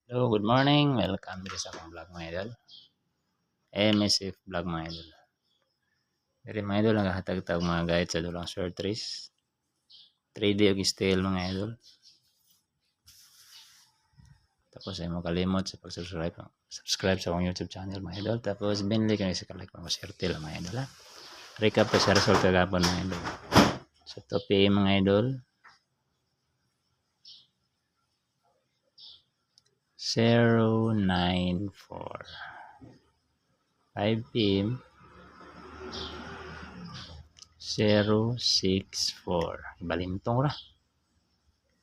Hello, good morning. Welcome dito sa akong vlog mga idol. MSF vlog mga idol. Diri mga idol, nagahatag-tag mga guide sa dulang short trees. 3D og style mga idol. Tapos ay mo kalimot sa pag-subscribe. Subscribe sa akong YouTube channel mga idol. Tapos binili ka sa like mga swerte lang mga idol ha. Recap pa sa result kagapon mga idol. Sa 2 PM mga idol. 094. 5 PM 064. Balimtong ra.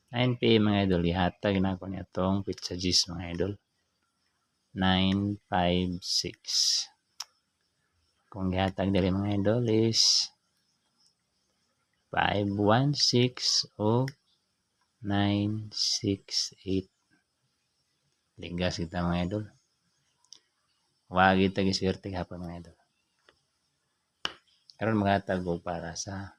9 PM mga idol, ihatag na ako niya tong pizza cheese mga idol. 956. Kung ihatag dali mga idol is 516 o 968. Ligas kita mga idol. Wag kita giswerte hapon mga idol. Karon maghatag og para sa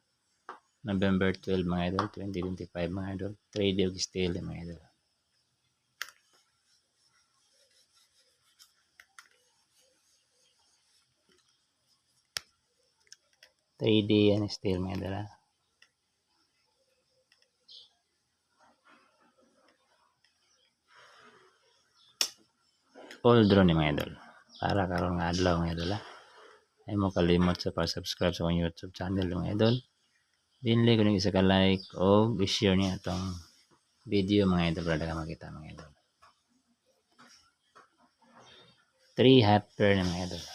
November 12 mga idol, 2025 mga idol. 3D og style mga idol. Three D and style mga idol ha. All draw ni mga idol. Para karon nga adlaw mga idol ha. Ay mo kalimot sa pag-subscribe sa akong YouTube channel mga idol. Dinli ko ng isa ka like o i-share niya itong video mga idol para ka makita mga idol. 3 half pair na mga idol.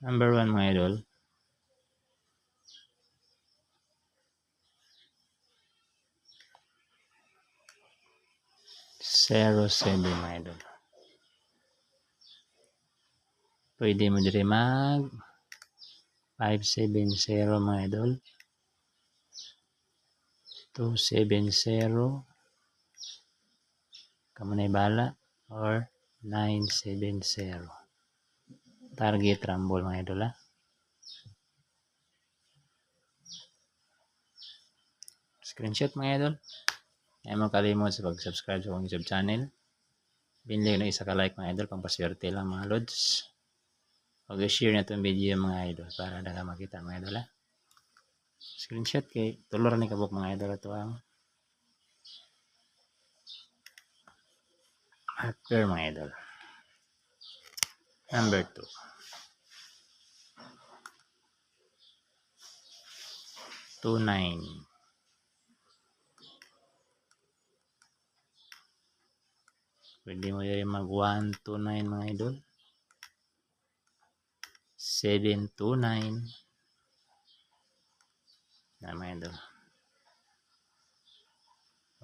Number 1 mga idol. Zero 7 mga idol. Pwede mo diri mag 570 mga idol. 270 kamo na bala or 970. Target rumble mga idol ha. Screenshot mga idol. Ay mo kalimot sa pag-subscribe sa akong YouTube channel. Binili na isa ka like mga idol pang paswerte lang mga lods. Huwag i-share na itong video mga idol para na makita mga idol ha. Screenshot kay tulor ni kabuk mga idol ito ang hacker mga idol. Number 2. Two 9. Pwede mo rin mag 129 mga idol. 729 na mga idol.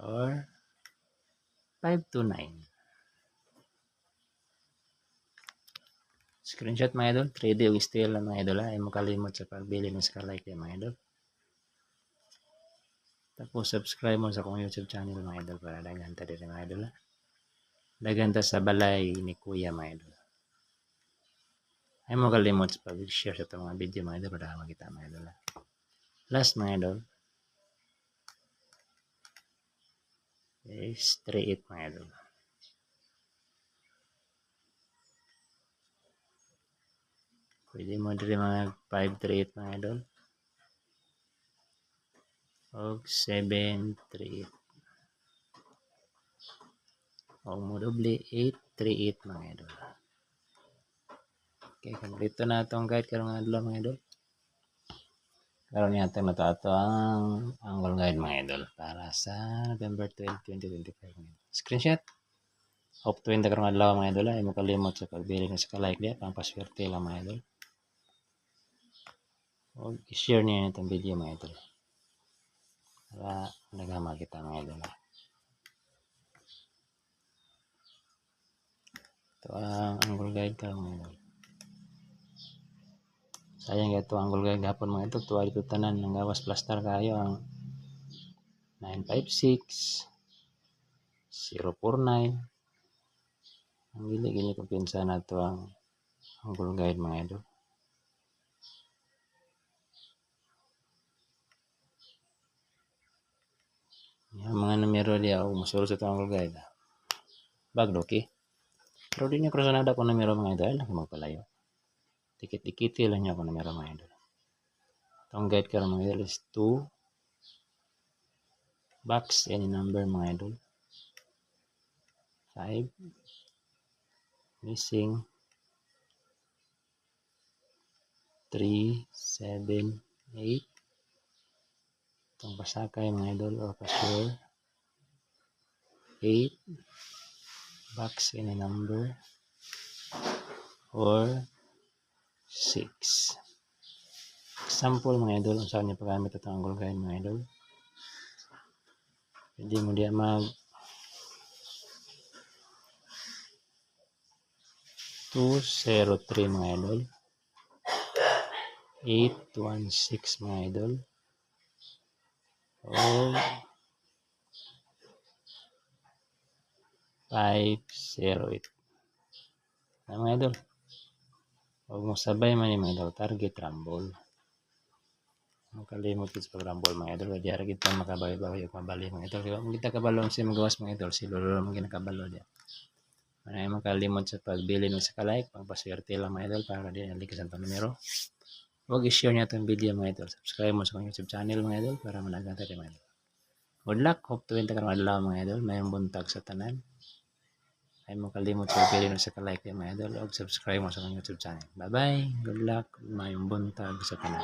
Or 529. Screenshot mga idol. 3D o style lang mga idol ha. Ay mo kalimot sa pagbili ng ska-like yan mga idol. Tapos subscribe mo sa akong YouTube channel mga idol para daghan ta diri mga idol ha. Daghan ta sa balay ni Kuya mga idol. Ay mo kalimot sa pag-share sa itong mga video mga idol para makita mga idol ha. Last mga idol is 38 mga idol. Pwede mo diri mga 538 mga idol. Og 738. Og mo doble 838 mga idol. Okay, kompleto na itong guide karong adlaw mga idol. Karon yata na to ang angle guide mga idol para sa November 12, 2025 mga idol. Screenshot. Hope to karong adlaw mga idol ay mo kalimot sa pagbili ng sa like dia pang paswerte lang mga idol. Og i-share niyo itong video mga idol. Para nagama kita mga idol. Ito ang angle guide karong mga idol. Sayang ito angle guide hapon mga ito. Tuwa dito tanan ng gawas plaster kayo ang 956 049. Ang gili-gili ko pinsa na ito ang Angle guide mga idol. Yung mga numero diya o masuro sa itong angle guide. Bagloki. Pero di niya krasonada kung numero mga idol. Laki magpalayo. Tikit-tikiti lang niya kung numero mga idol. Itong guide ka mga idol is 2 box any number mga idol. 5 missing 3, 7, 8. Itong pasakay mga idol or pasure. 8 box any number or 6. Example mga idol, kung saan niyo paggamit itong angle guide mga idol. Hindi mo diya mag 203 mga idol. 816 mga idol. O 508. Mga idol. Huwag mo sabay man yung mga idol. Target rumble. Makalimot sa pag-rumble mga idol. Kaya haragit pa makabawi-bawi yung mabali mga idol. Kaya kung kita kabalo siya magawas mga idol. Si lolo naman ginakabalo diya. Manay makalimot sa pagbili ng sa kalike. Pagpaswerte lang mga idol. Para di nalikas ang numero. Huwag i-share niya itong video mga idol. Subscribe mo sa kong YouTube channel mga idol. Para managanta kayo mga idol. Good luck. Hope to win ta karong adlaw mga idol. Mayong buntag sa tanan. Ay mo kalimot sa pili sa ka-like mga idol. O subscribe mo sa kong YouTube channel. Bye bye. Good luck. Mayong buntag sa tanan.